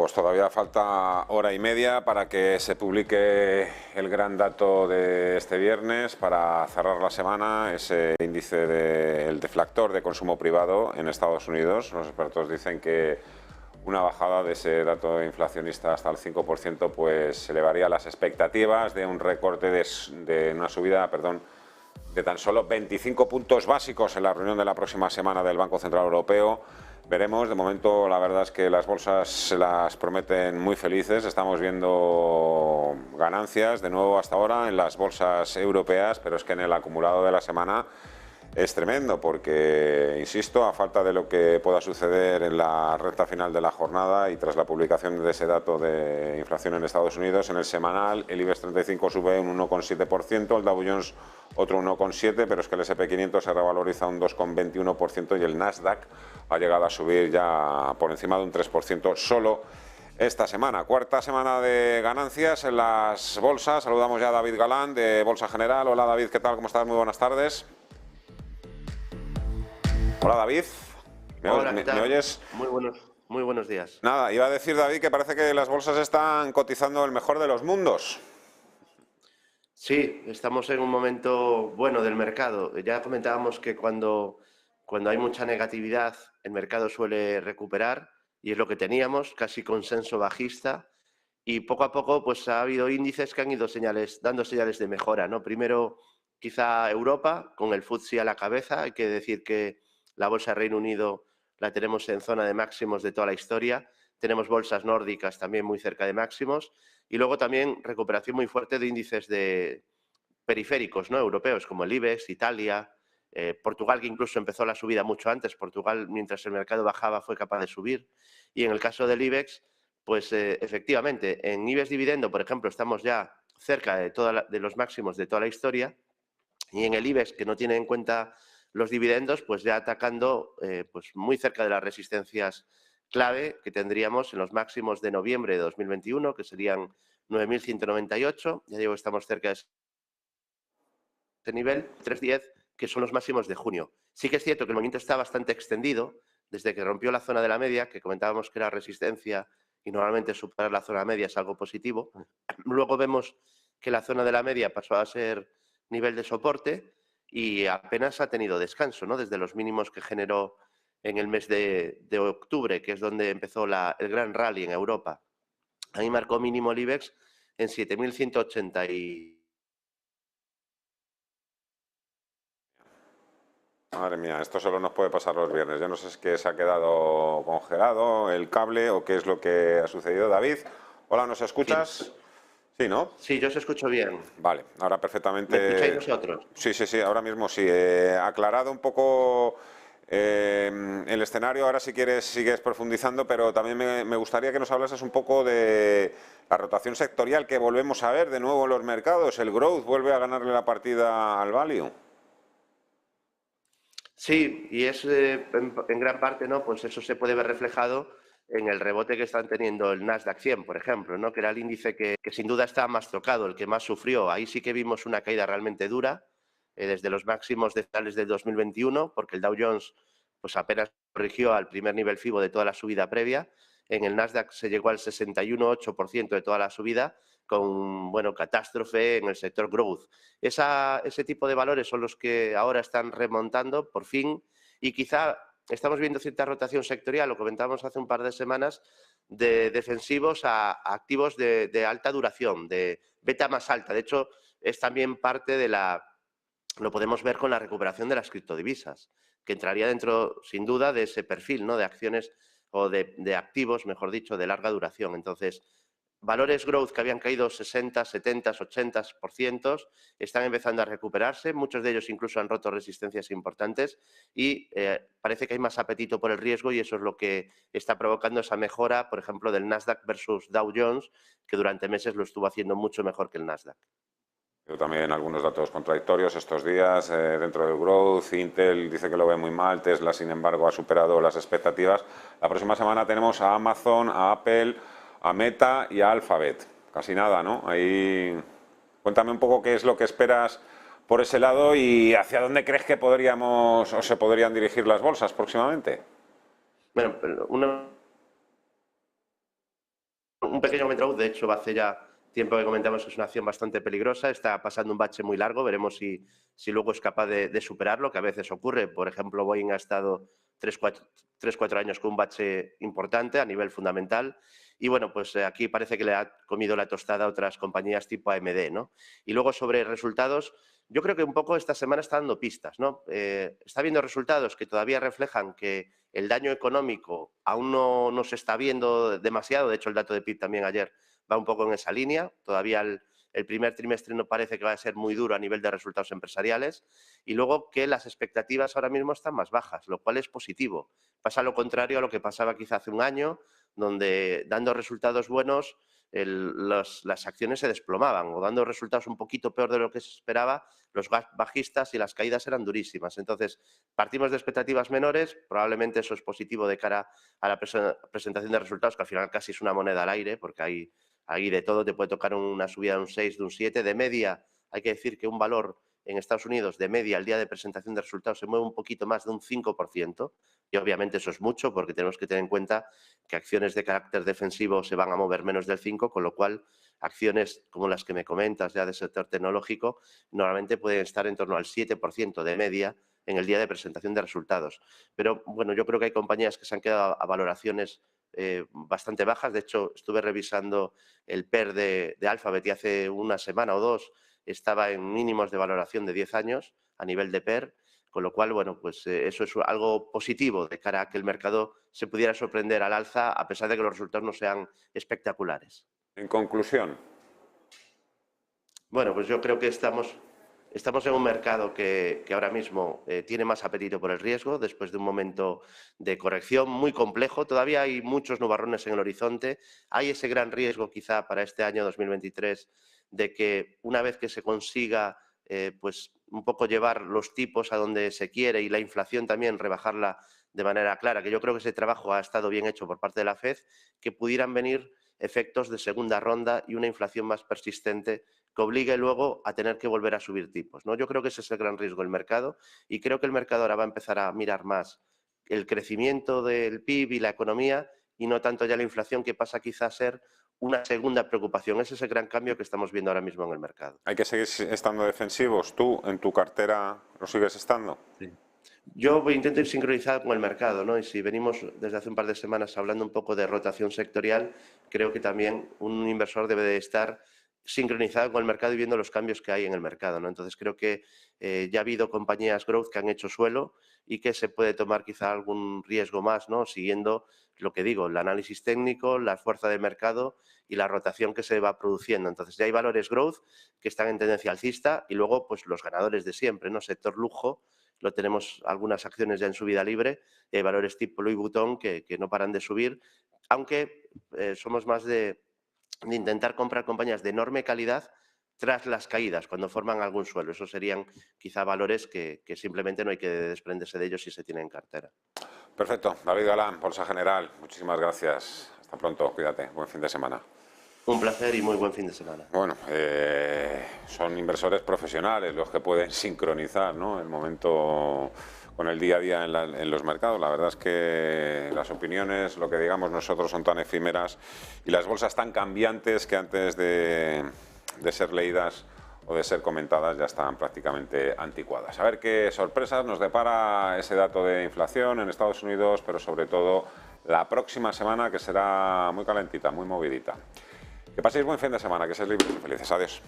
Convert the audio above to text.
pues todavía falta hora y media para que se publique el gran dato de este viernes para cerrar la semana, ese índice del deflactor de consumo privado en Estados Unidos. Los expertos dicen que una bajada de ese dato inflacionista hasta el 5% pues elevaría las expectativas de un recorte de una subida, de tan solo 25 puntos básicos en la reunión de la próxima semana del Banco Central Europeo. Veremos, de momento la verdad es que las bolsas se las prometen muy felices, estamos viendo ganancias de nuevo hasta ahora en las bolsas europeas, pero es que en el acumulado de la semana es tremendo porque, insisto, a falta de lo que pueda suceder en la recta final de la jornada y tras la publicación de ese dato de inflación en Estados Unidos, en el semanal el IBEX 35 sube un 1,7%, el Dow Jones otro 1,7%, pero es que el S&P 500 se revaloriza un 2,21% y el Nasdaq ha llegado a subir ya por encima de un 3% solo esta semana. Cuarta semana de ganancias en las bolsas. Saludamos ya a David Galán de Bolsa General. Hola David, ¿qué tal? ¿Cómo estás? Muy buenas tardes. Hola David, Hola, ¿qué tal? ¿Me oyes? Muy buenos días. Nada, iba a decir David que parece que las bolsas están cotizando el mejor de los mundos. Sí, estamos en un momento bueno del mercado. Ya comentábamos que cuando hay mucha negatividad, el mercado suele recuperar y es lo que teníamos, casi consenso bajista. Y poco a poco pues ha habido índices que han ido dando señales de mejora, ¿no? Primero, quizá Europa, con el FTSE a la cabeza. Hay que decir que la bolsa de Reino Unido la tenemos en zona de máximos de toda la historia. Tenemos bolsas nórdicas también muy cerca de máximos. Y luego también recuperación muy fuerte de índices de periféricos, ¿no? Europeos, como el IBEX, Italia, Portugal, que incluso empezó la subida mucho antes. Portugal, mientras el mercado bajaba, fue capaz de subir. Y en el caso del IBEX, pues efectivamente, en IBEX dividendo, por ejemplo, estamos ya cerca de los máximos de toda la historia, y en el IBEX, que no tiene en cuenta los dividendos, pues ya atacando pues muy cerca de las resistencias clave que tendríamos en los máximos de noviembre de 2021, que serían 9.198. Ya digo, estamos cerca de ese nivel, 310, que son los máximos de junio. Sí que es cierto que el movimiento está bastante extendido, desde que rompió la zona de la media, que comentábamos que era resistencia y normalmente superar la zona media es algo positivo. Luego vemos que la zona de la media pasó a ser nivel de soporte y apenas ha tenido descanso, ¿no? Desde los mínimos que generó en el mes de octubre, que es donde empezó el gran rally en Europa. Ahí marcó mínimo el IBEX en 7.180 y... Madre mía, esto solo nos puede pasar los viernes. Yo no sé si es que se ha quedado congelado el cable o qué es lo que ha sucedido. David, hola, ¿nos escuchas? Sí, ¿no? Sí, yo os escucho bien. Vale, ahora ¿Me escucháis perfectamente. vosotros? Sí, ahora mismo sí. Aclarado un poco el escenario, ahora si quieres sigues profundizando, pero también me gustaría que nos hablases un poco de la rotación sectorial que volvemos a ver de nuevo en los mercados. El growth vuelve a ganarle la partida al value. Sí, y es en gran parte, ¿no? Pues eso se puede ver reflejado en el rebote que están teniendo el Nasdaq 100, por ejemplo, ¿no? Que era el índice que sin duda está más tocado, el que más sufrió. Ahí sí que vimos una caída realmente dura, desde los máximos de finales del 2021, porque el Dow Jones pues apenas corrigió al primer nivel FIBO de toda la subida previa. En el Nasdaq se llegó al 61,8% de toda la subida, con, bueno, catástrofe en el sector growth. Ese tipo de valores son los que ahora están remontando, por fin, y quizá estamos viendo cierta rotación sectorial, lo comentábamos hace un par de semanas, de defensivos a activos de alta duración, de beta más alta. De hecho, es también parte de lo podemos ver con la recuperación de las criptodivisas, que entraría dentro, sin duda, de ese perfil, ¿no? De acciones o de activos, mejor dicho, de larga duración. Entonces, valores growth que habían caído 60, 70, 80% están empezando a recuperarse. Muchos de ellos incluso han roto resistencias importantes y parece que hay más apetito por el riesgo y eso es lo que está provocando esa mejora, por ejemplo, del Nasdaq versus Dow Jones, que durante meses lo estuvo haciendo mucho mejor que el Nasdaq. Yo también algunos datos contradictorios estos días dentro del growth. Intel dice que lo ve muy mal, Tesla sin embargo ha superado las expectativas. La próxima semana tenemos a Amazon, a Apple, a Meta y a Alphabet. Casi nada, ¿no? Ahí cuéntame un poco qué es lo que esperas por ese lado y hacia dónde crees que podríamos o se podrían dirigir las bolsas próximamente. Bueno, una un pequeño growth, de hecho, hace ya tiempo que comentamos que es una acción bastante peligrosa, está pasando un bache muy largo, veremos si luego es capaz de superarlo, que a veces ocurre. Por ejemplo, Boeing ha estado 3-4 años con un bache importante a nivel fundamental y bueno, pues aquí parece que le ha comido la tostada a otras compañías tipo AMD, ¿no? Y luego sobre resultados, yo creo que un poco esta semana está dando pistas, ¿no? Está viendo resultados que todavía reflejan que el daño económico aún no se está viendo demasiado, de hecho el dato de PIB también ayer va un poco en esa línea, todavía el primer trimestre no parece que va a ser muy duro a nivel de resultados empresariales y luego que las expectativas ahora mismo están más bajas, lo cual es positivo. Pasa lo contrario a lo que pasaba quizá hace un año, donde dando resultados buenos las acciones se desplomaban o dando resultados un poquito peor de lo que se esperaba, los bajistas y las caídas eran durísimas. Entonces, partimos de expectativas menores, probablemente eso es positivo de cara a la presentación de resultados, que al final casi es una moneda al aire, porque hay de todo, te puede tocar una subida de un 6, de un 7, de media, hay que decir que un valor en Estados Unidos de media el día de presentación de resultados se mueve un poquito más de un 5%, y obviamente eso es mucho porque tenemos que tener en cuenta que acciones de carácter defensivo se van a mover menos del 5%, con lo cual acciones como las que me comentas ya del sector tecnológico normalmente pueden estar en torno al 7% de media en el día de presentación de resultados. Pero bueno, yo creo que hay compañías que se han quedado a valoraciones bastante bajas. De hecho, estuve revisando el PER de Alphabet y hace una semana o dos estaba en mínimos de valoración de 10 años a nivel de PER, con lo cual, bueno, pues eso es algo positivo de cara a que el mercado se pudiera sorprender al alza a pesar de que los resultados no sean espectaculares. En conclusión. Bueno, pues yo creo que estamos en un mercado que ahora mismo tiene más apetito por el riesgo después de un momento de corrección muy complejo. Todavía hay muchos nubarrones en el horizonte. Hay ese gran riesgo quizá para este año 2023 de que una vez que se consiga pues un poco llevar los tipos a donde se quiere y la inflación también rebajarla de manera clara, que yo creo que ese trabajo ha estado bien hecho por parte de la FED, que pudieran venir efectos de segunda ronda y una inflación más persistente que obligue luego a tener que volver a subir tipos, ¿no? Yo creo que ese es el gran riesgo del mercado y creo que el mercado ahora va a empezar a mirar más el crecimiento del PIB y la economía y no tanto ya la inflación, que pasa quizá a ser una segunda preocupación. Ese es el gran cambio que estamos viendo ahora mismo en el mercado. ¿Hay que seguir estando defensivos? ¿Tú en tu cartera lo sigues estando? Sí. Yo intento ir sincronizado con el mercado, ¿no? Y si venimos desde hace un par de semanas hablando un poco de rotación sectorial, creo que también un inversor debe de estar sincronizado con el mercado y viendo los cambios que hay en el mercado, ¿no? Entonces creo que ya ha habido compañías growth que han hecho suelo y que se puede tomar quizá algún riesgo más, ¿no? Siguiendo lo que digo, el análisis técnico, la fuerza de mercado y la rotación que se va produciendo. Entonces ya hay valores growth que están en tendencia alcista y luego pues los ganadores de siempre, ¿no? Sector lujo, lo tenemos algunas acciones ya en subida libre, y hay valores tipo Louis Vuitton que no paran de subir, aunque somos más de intentar comprar compañías de enorme calidad tras las caídas, cuando forman algún suelo. Esos serían quizá valores que simplemente no hay que desprenderse de ellos si se tienen en cartera. Perfecto. David Galán, Bolsa General, muchísimas gracias. Hasta pronto, cuídate. Buen fin de semana. Un placer y muy buen fin de semana. Bueno, son inversores profesionales los que pueden sincronizar, ¿no?, el momento con el día a día en los mercados. La verdad es que las opiniones, lo que digamos nosotros, son tan efímeras y las bolsas tan cambiantes que antes de ser leídas o de ser comentadas ya están prácticamente anticuadas. A ver qué sorpresas nos depara ese dato de inflación en Estados Unidos, pero sobre todo la próxima semana, que será muy calentita, muy movidita. Que paséis buen fin de semana, que seáis libres y felices. Adiós.